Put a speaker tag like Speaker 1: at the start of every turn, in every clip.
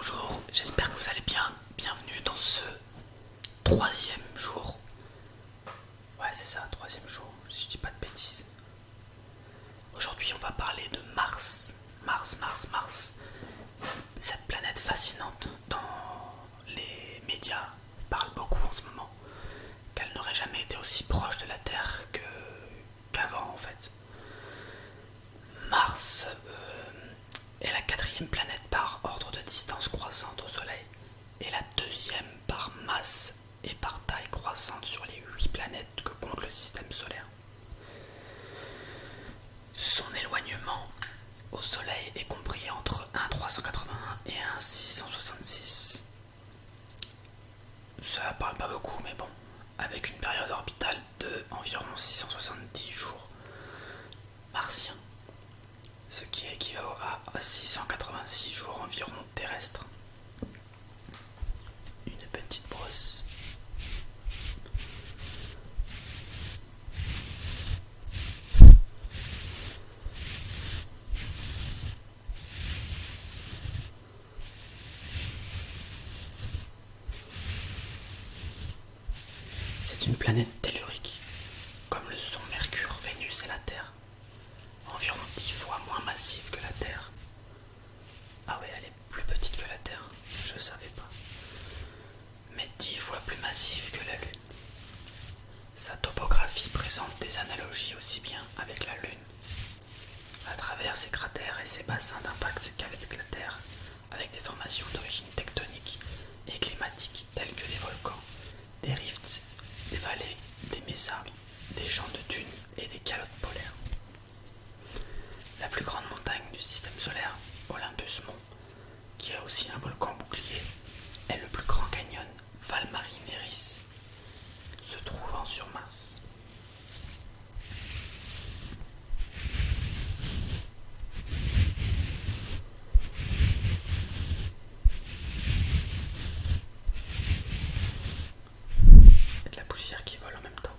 Speaker 1: Bonjour, j'espère que vous allez bien. Bienvenue dans ce troisième jour. Ouais, c'est ça, troisième jour, si je dis pas de bêtises. Aujourd'hui, on va parler de Mars. Mars. Cette planète fascinante dont les médias parlent beaucoup en ce moment. Qu'elle n'aurait jamais été aussi proche de la Terre qu'avant en fait. Mars est la quatrième planète par ordre de distance croissante au Soleil et la deuxième par masse et par taille croissante sur les 8 planètes que compte le système solaire. Son éloignement au Soleil est compris entre 1,381 et 1,666. Ça parle pas beaucoup, mais bon, avec une période orbitale de environ 670 jours martiens, ce qui équivaut à 686 jours environ terrestres. Une petite brosse. C'est une planète tellurique, comme le sont Mercure, Vénus et la Terre. Environ 10 fois moins massive que la Terre. Ah ouais, elle est plus petite que la Terre, je savais pas. Mais 10 fois plus massive que la Lune. Sa topographie présente des analogies aussi bien avec la Lune, à travers ses cratères et ses bassins d'impact qu'avec la Terre, avec des formations d'origine tectonique et climatique telles que des volcans, des rifts, des vallées, des mésas, des champs de dunes et des calottes polaires. La plus grande montagne du système solaire, Olympus Mons, qui a aussi un volcan bouclier, est le plus grand canyon, Valmarineris, se trouvant sur Mars. Il y a de la poussière qui vole en même temps,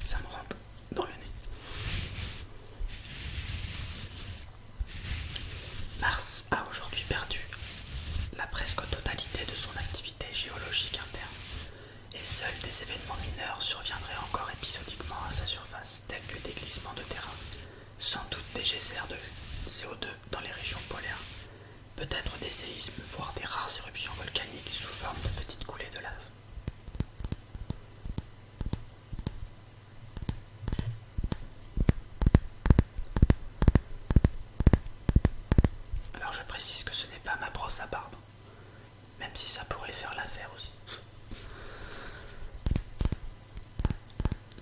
Speaker 1: ça me rentre dans le nez. Mars a aujourd'hui perdu la presque totalité de son activité géologique interne, et seuls des événements mineurs surviendraient encore épisodiquement à sa surface, tels que des glissements de terrain, sans doute des geysers de CO2 dans les régions polaires, peut-être des séismes, voire des rares éruptions volcaniques sous forme de petites coulées de lave. Alors je précise que ce n'est pas ma brosse à barbe, même si ça pourrait faire l'affaire aussi.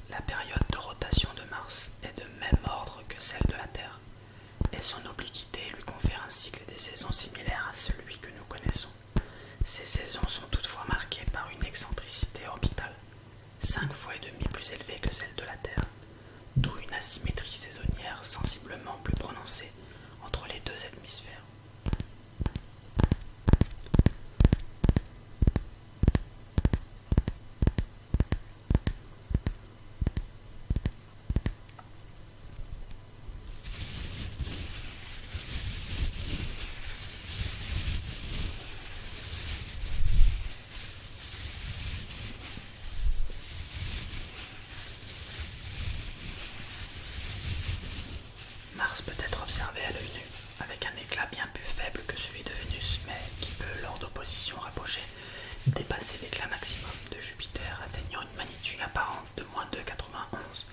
Speaker 1: La période de rotation de Mars est de même ordre que celle de la Terre, et son obliquité lui confère un cycle des saisons similaire à celui que nous connaissons. Ces saisons sont toutefois marquées par une excentricité orbitale, 5 fois et demi plus élevée que celle de la Terre, d'où une asymétrie saisonnière sensiblement plus prononcée entre les deux hémisphères. Mars peut être observé à l'œil nu, avec un éclat bien plus faible que celui de Vénus, mais qui peut, lors d'oppositions rapprochées, dépasser l'éclat maximum de Jupiter, atteignant une magnitude apparente de moins de 91,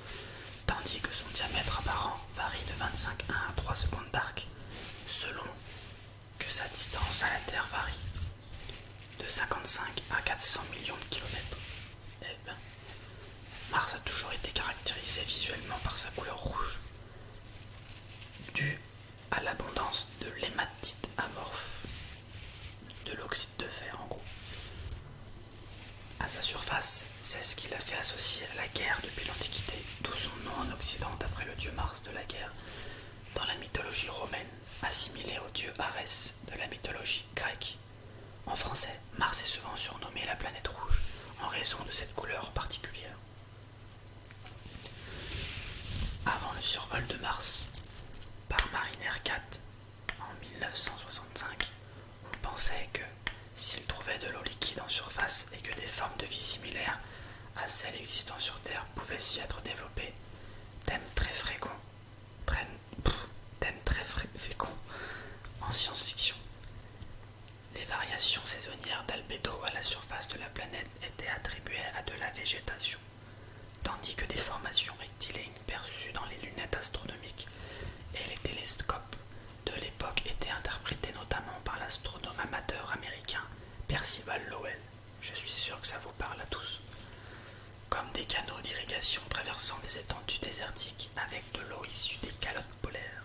Speaker 1: tandis que son diamètre apparent varie de 25 à 3 secondes d'arc, selon que sa distance à la Terre varie de 55 à 400 millions de kilomètres. Eh ben, Mars a toujours été caractérisé visuellement par sa couleur rouge, due à l'abondance de l'hématite amorphe, de l'oxyde de fer en gros. À sa surface, c'est ce qui l'a fait associer à la guerre depuis l'Antiquité, d'où son nom en Occident d'après le dieu Mars de la guerre, dans la mythologie romaine, assimilé au dieu Arès de la mythologie grecque. En français, Mars est souvent surnommé la planète rouge en raison de cette couleur particulière. Avant le survol de Mars, par Mariner 4 en 1965, on pensait que formes de vie similaires à celles existant sur Terre pouvaient s'y être développées. Thème très fréquent, thème très fécond en science-fiction. Les variations saisonnières d'albédo à la surface de la planète étaient attribuées à de la végétation, tandis que des formations rectilignes perçues dans les lunettes astronomiques et les télescopes de l'époque étaient interprétées notamment par l'astronome amateur américain Percival Lowell. Je suis sûr que ça vous parle à tous. Comme des canaux d'irrigation traversant des étendues désertiques avec de l'eau issue des calottes polaires.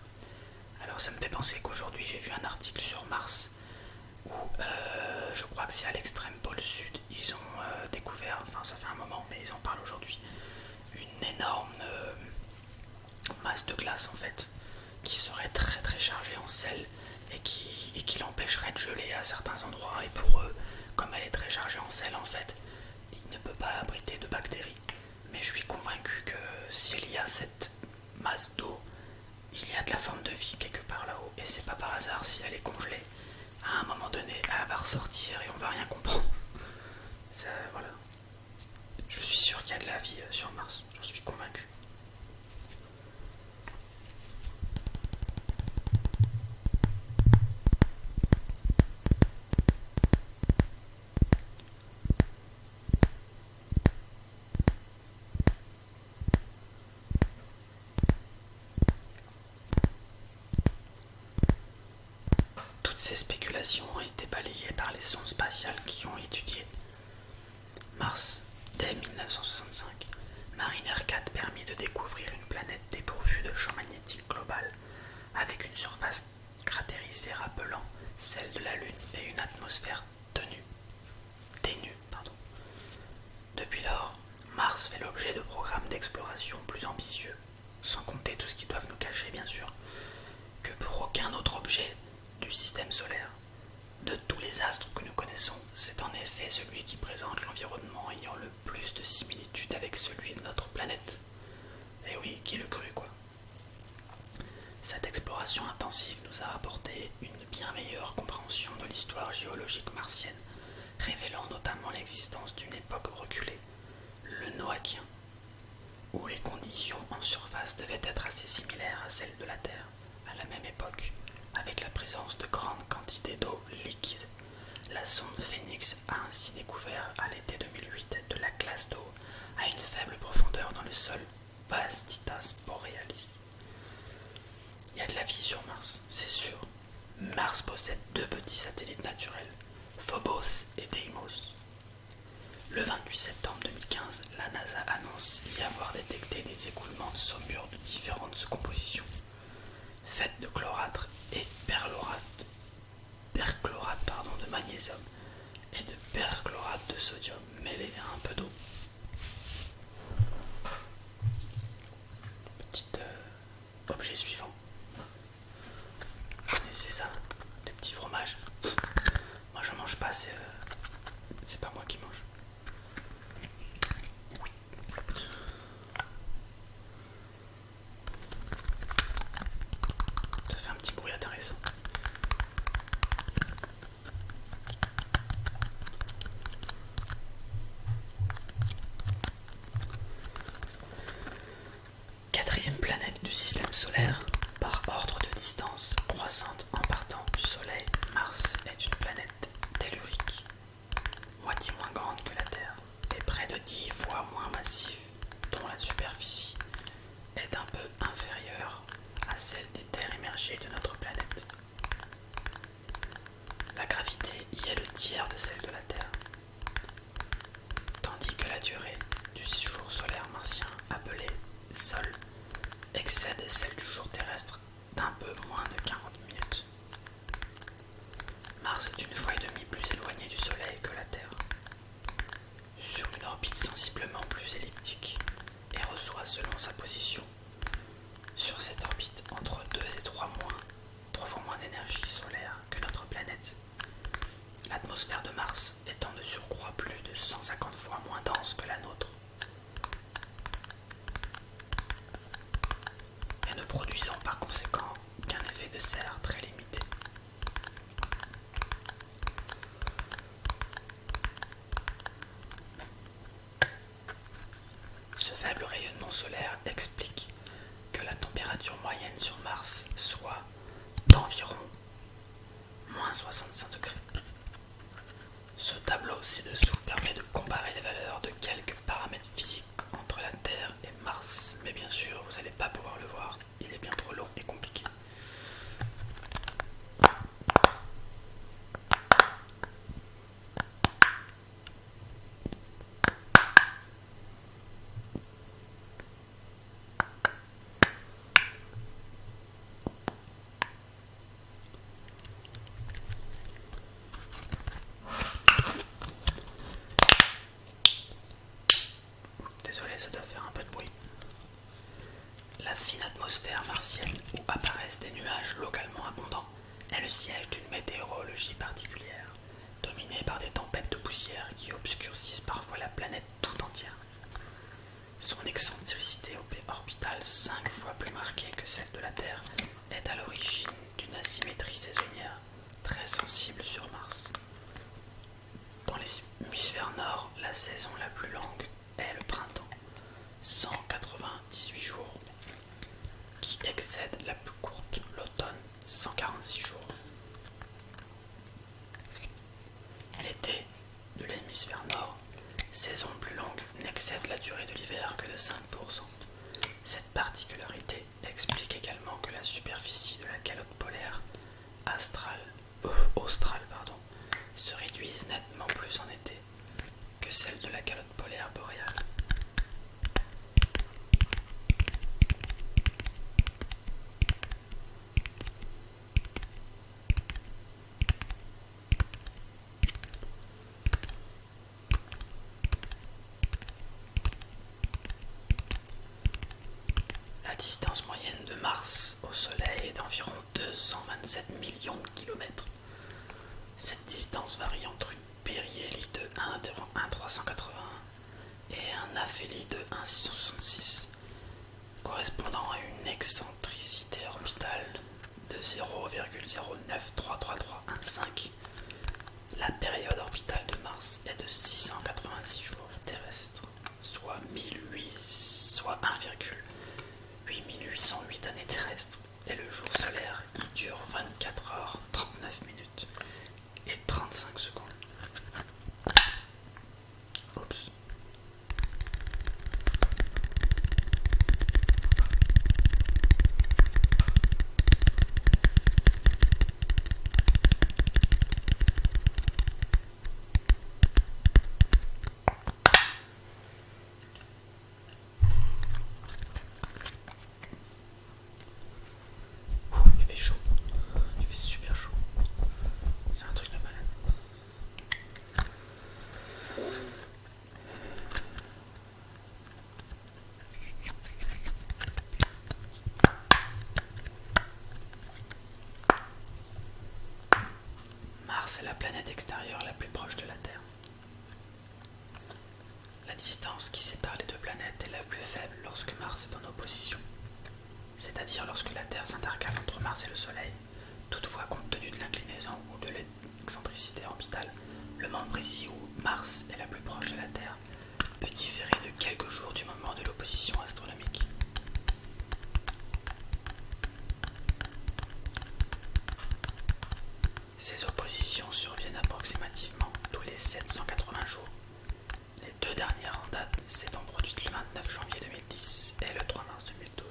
Speaker 1: Alors ça me fait penser qu'aujourd'hui j'ai vu un article sur Mars où je crois que c'est à l'extrême pôle sud, ils ont découvert, enfin ça fait un moment mais ils en parlent aujourd'hui, une énorme masse de glace en fait qui serait très très chargée en sel et qui l'empêcherait de geler à certains endroits, et pour eux, comme elle est très chargée en sel en fait, il ne peut pas abriter de bactéries. Mais je suis convaincu que s'il y a cette masse d'eau, il y a de la forme de vie quelque part là-haut, et c'est pas par hasard si elle est congelée. À un moment donné, elle va ressortir et on va rien comprendre. Ça, voilà. Je suis sûr qu'il y a de la vie sur Mars, j'en suis convaincu. Toutes ces spéculations ont été balayées par les sondes spatiales qui ont étudié Mars dès 1965. Mariner 4 permit de découvrir une planète dépourvue de champ magnétique global, avec une surface cratérisée rappelant celle de la Lune et une atmosphère ténue. Depuis lors, Mars fait l'objet de programmes d'exploration plus ambitieux, sans compter tout ce qu'ils doivent nous cacher bien sûr, que pour aucun autre objet du système solaire. De tous les astres que nous connaissons, c'est en effet celui qui présente l'environnement ayant le plus de similitudes avec celui de notre planète. Et oui, qui le crut quoi. Cette exploration intensive nous a apporté une bien meilleure compréhension de l'histoire géologique martienne, révélant notamment l'existence d'une époque reculée, le Noachien, où les conditions en surface devaient être assez similaires à celles de la Terre, à la même époque, avec la présence de grandes quantités d'eau liquide. La sonde Phoenix a ainsi découvert à l'été 2008 de la glace d'eau à une faible profondeur dans le sol Vastitas Borealis. Il y a de la vie sur Mars, c'est sûr. Mars possède 2 petits satellites naturels, Phobos et Deimos. Le 28 septembre 2015, la NASA annonce y avoir détecté des écoulements de saumure de différentes compositions, faites de chlorate et perchlorate de magnésium et de perchlorate de sodium mêlés à un peu d'eau. Petit objet suivant. Vous connaissez ça? Des petits fromages. Moi je mange pas, c'est pas moi qui mange. Ça fait un petit bruit intéressant. Quatrième planète du système solaire, par ordre de distance croissante en partant du Soleil, Mars est une planète tellurique, moitié moins grande que la Terre et près de 10 fois moins massive, dont la superficie est un peu inférieure à celle des terres émergées de notre planète. La gravité y est le tiers de celle de la Terre, tandis que la durée du jour solaire martien, appelé Sol, excède celle du jour terrestre d'un peu moins de 40 minutes. Mars est une fois et demie plus éloigné du Soleil que la Terre, sur une orbite sensiblement plus elliptique, et reçoit selon sa position sur cette orbite entre 2 et 3 fois moins d'énergie solaire que notre planète. L'atmosphère de Mars étant de surcroît plus de 150 fois moins dense que la nôtre, et ne produisant par conséquent qu'un effet de serre très limité. moins 65 degrés. Ce tableau ci-dessous permet de comparer les valeurs de quelques paramètres physiques entre la Terre et Mars, mais bien sûr vous n'allez pas pouvoir le voir, il est bien trop long et compliqué. Désolé, ça doit faire un peu de bruit. La fine atmosphère martienne où apparaissent des nuages localement abondants est le siège d'une météorologie particulière, dominée par des tempêtes de poussière qui obscurcissent parfois la planète tout entière. Son excentricité orbitale 5 fois plus marquée que celle de la Terre est à l'origine d'une asymétrie saisonnière très sensible sur Mars. Dans l'hémisphère nord, la saison la plus longue est le printemps, 198 jours, qui excède la plus courte, l'automne, 146 jours. L'été de l'hémisphère nord, saison plus longue, n'excède la durée de l'hiver que de 5%. Cette particularité explique également que la superficie de la calotte polaire australe se réduise nettement plus en été que celle de la calotte polaire boréale. La distance moyenne de Mars au Soleil est d'environ 227 millions de kilomètres. Cette distance varie entre une périhélie de 1,381 et un aphélie de 1,666, correspondant à une excentricité orbitale de 0,093335. La période orbitale de Mars est de 686 jours terrestres, soit 1,8808 années terrestres, et le jour solaire y dure 24 heures 39 minutes et 35 secondes. Oups. Il fait chaud, il fait super chaud, c'est un truc de malade. Mars est la planète extérieure la plus proche de la Terre. La distance qui sépare les deux planètes est la plus faible lorsque Mars est en opposition, c'est-à-dire lorsque la Terre s'intercale entre Mars et le Soleil. Toutefois, compte tenu de l'inclinaison ou de l'excentricité orbitale, le moment précis où Mars est la plus proche de la Terre peut différer de quelques jours du moment de l'opposition astronomique. Ces oppositions surviennent approximativement tous les 780 jours. Les deux dernières en date s'étant produites le 29 janvier 2010 et le 3 mars 2012.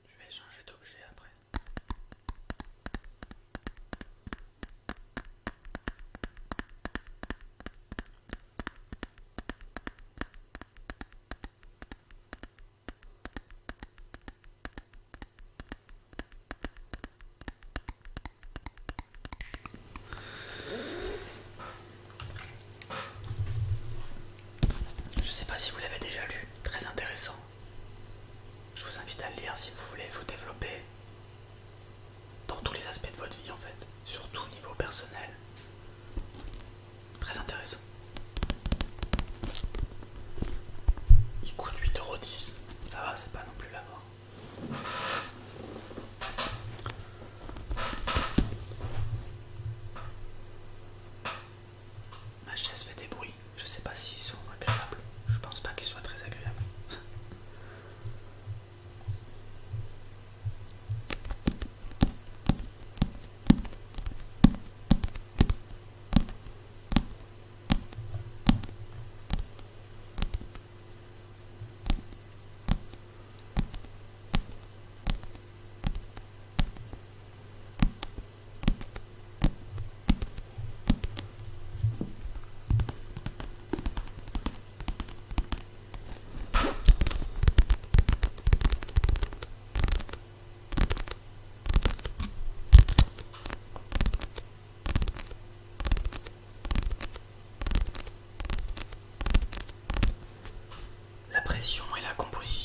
Speaker 1: Je vais changer d'objet après.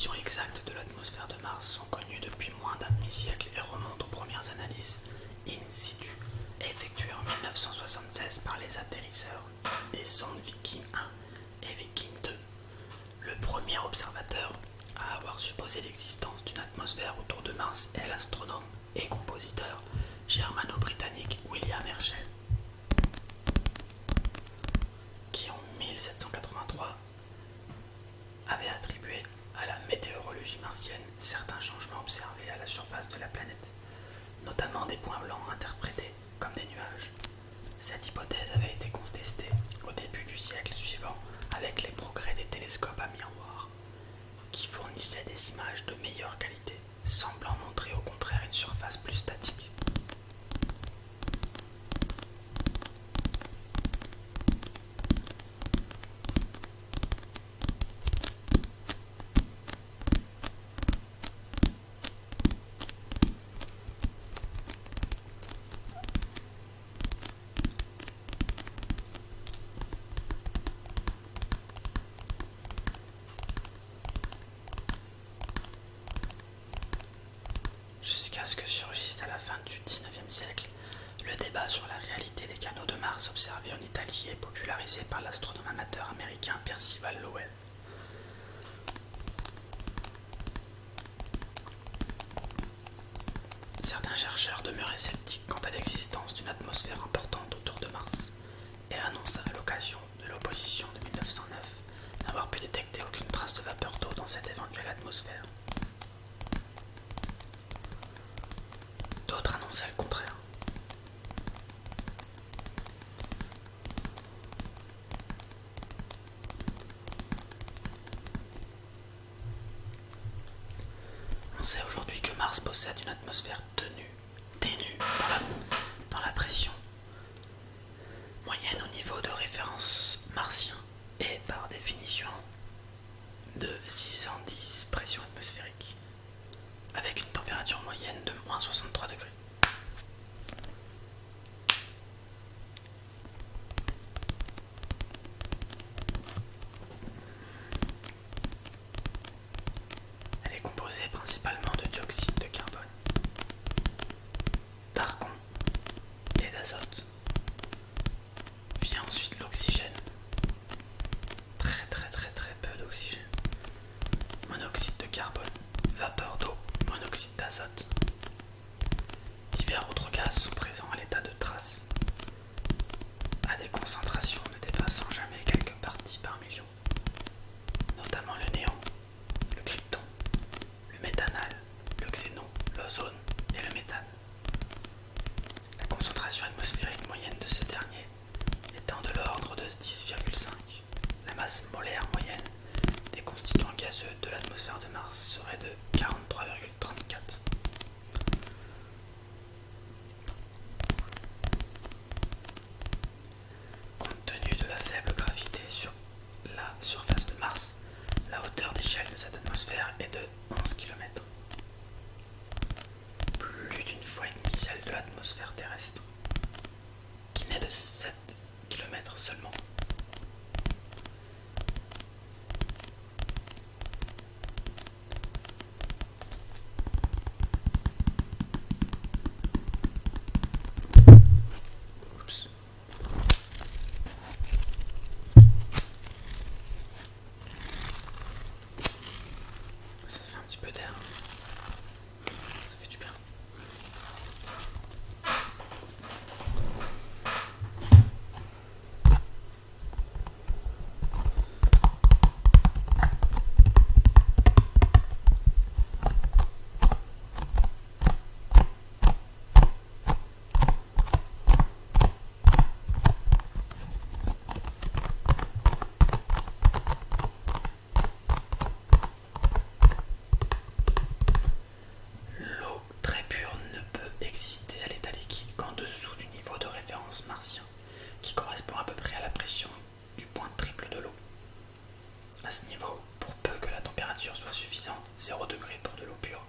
Speaker 1: conditions exactes de l'atmosphère de Mars sont connues depuis moins d'un demi-siècle et remontent aux premières analyses in situ effectuées en 1976 par les atterrisseurs des sondes Viking 1 et Viking 2. Le premier observateur à avoir supposé l'existence d'une atmosphère autour de Mars est l'astronome et compositeur germano-britannique William Herschel, qui en 1783 avait attribué à la météorologie martienne certains changements observés à la surface de la planète, notamment des points blancs interprétés comme des nuages. Cette hypothèse avait été contestée au début du siècle suivant avec les progrès des télescopes à miroir, qui fournissaient des images de meilleure qualité, semblant montrer au contraire une surface plus statique. Jusqu'à ce que surgisse à la fin du XIXe siècle le débat sur la réalité des canaux de Mars observés en Italie et popularisé par l'astronome amateur américain Percival Lowell. Certains chercheurs demeuraient sceptiques quant à l'existence d'une atmosphère importante autour de Mars et annoncent à l'occasion de l'opposition de 1909 n'avoir pu détecter aucune trace de vapeur d'eau dans cette éventuelle atmosphère. D'autres annonçaient le contraire. On sait aujourd'hui que Mars possède une atmosphère ténue dans la pression moyenne au niveau de référence martien et par définition de 610 pression atmosphérique, avec une température moyenne de moins 63 degrés. Elle est composée principalement de dioxyde de carbone, d'argon et d'azote. Vient ensuite l'oxygène, très peu d'oxygène, monoxyde de carbone, vapeur d'eau, monoxyde d'azote. Divers autres gaz sont présents à l'état de trace, à des concentrations ne dépassant jamais quelques parties par million, notamment le néon, le krypton, le méthanal, le xénon, l'ozone et le méthane. La concentration atmosphérique moyenne de ce dernier étant de l'ordre de 10,5. La masse molaire moyenne des constituants gazeux de l'atmosphère de Mars serait de 43,34. Compte tenu de la faible gravité sur la surface de Mars, la hauteur d'échelle de cette atmosphère est de 11 km. Plus d'une fois et demie celle de l'atmosphère terrestre, qui n'est de 7 km seulement. Oups. Ça fait un petit peu d'air. Ça fait du bien. L'eau très pure ne peut exister à l'état liquide qu'en dessous du niveau de référence martien, qui correspond à peu près à la pression du point triple de l'eau. À ce niveau, pour peu que la température soit suffisante, 0 degré pour de l'eau pure,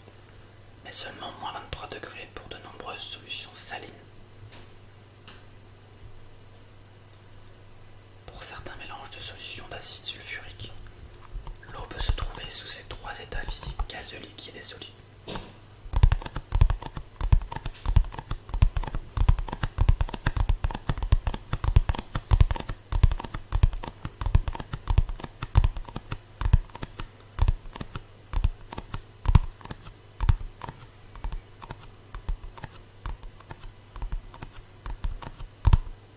Speaker 1: mais seulement moins 23 degrés pour de nombreuses solutions salines. Pour certains mélanges de solutions d'acide sulfurique, l'eau peut se trouver est sous ses trois états physiques, gazeux, liquide et solide.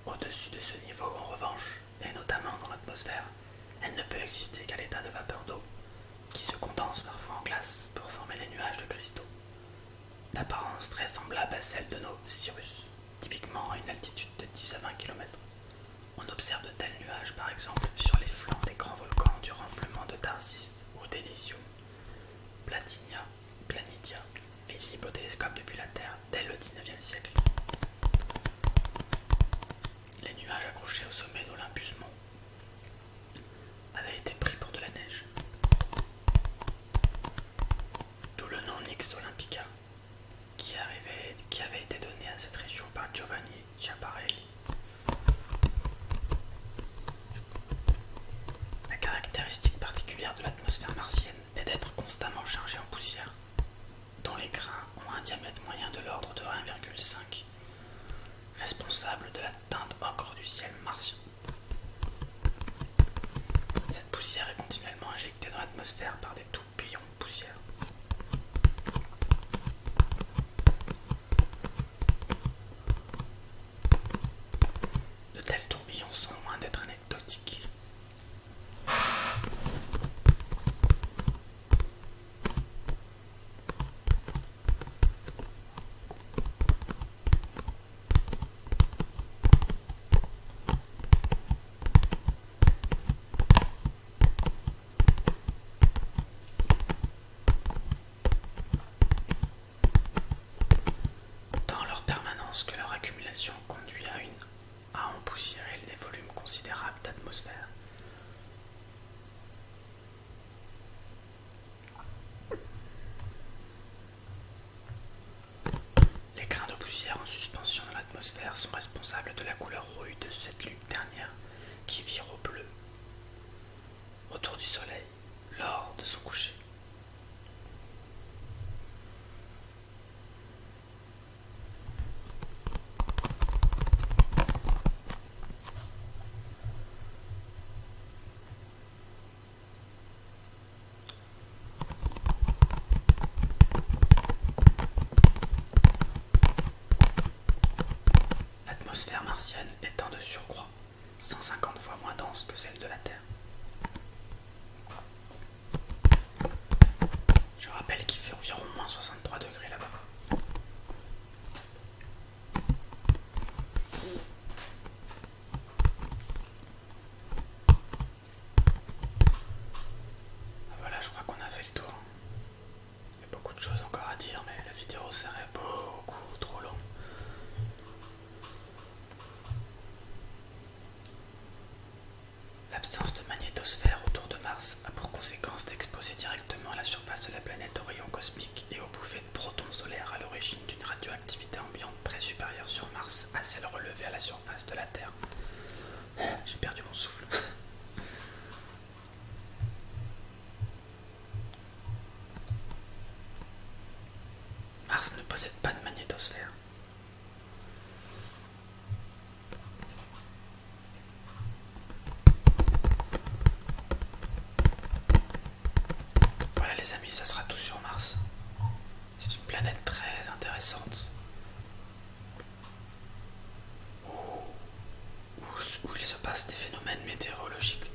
Speaker 1: Au-dessus de ce niveau, en revanche, et notamment dans l'atmosphère, elle ne peut exister qu'à l'état de vapeur d'eau, qui se condense parfois en glace pour former des nuages de cristaux, d'apparence très semblable à celle de nos cirrus, typiquement à une altitude de 10 à 20 km. On observe de tels nuages par exemple sur les flancs des grands volcans du renflement de Tarsiste ou d'Elysium, Planitia, visible au télescope depuis la Terre dès le 19e siècle. Les nuages accrochés au sommet d'Olympus Mons avaient été pris pour de la neige. D'où le nom Nix Olympica, qui avait été donné à cette région par Giovanni Schiaparelli. La caractéristique particulière de l'atmosphère martienne est d'être constamment chargée en poussière, dont les grains ont un diamètre moyen de l'ordre de 1,5, responsable de la teinte ocre du ciel martien. Cette poussière est continuellement injectée dans l'atmosphère par des tourbillons de poussière. De tels tourbillons sont loin d'être anecdotiques. Tant leur permanence que leur accumulation conduit à empoussiérer des volumes considérables d'atmosphère. Les grains de poussière en suspension dans l'atmosphère sont responsables de la couleur rouille de cette lune dernière qui vire au bleu autour du soleil lors de son coucher. L'atmosphère martienne étant de surcroît 150 fois moins dense que celle de la Terre. Je rappelle qu'il fait environ moins 63 degrés là-bas. Voilà, je crois qu'on a fait le tour. Il y a beaucoup de choses encore à dire, mais la vidéo serait beaucoup trop longue. L'absence de magnétosphère autour de Mars a pour conséquence d'exposer directement la surface de la planète aux rayons cosmiques et aux bouffées de protons solaires à l'origine d'une radioactivité ambiante très supérieure sur Mars à celle relevée à la surface de la Terre. J'ai perdu mon souffle. Mars ne possède pas de magnétosphère. Voilà les amis, ça sera tout sur Mars. C'est une planète très intéressante où il se passe des phénomènes météorologiques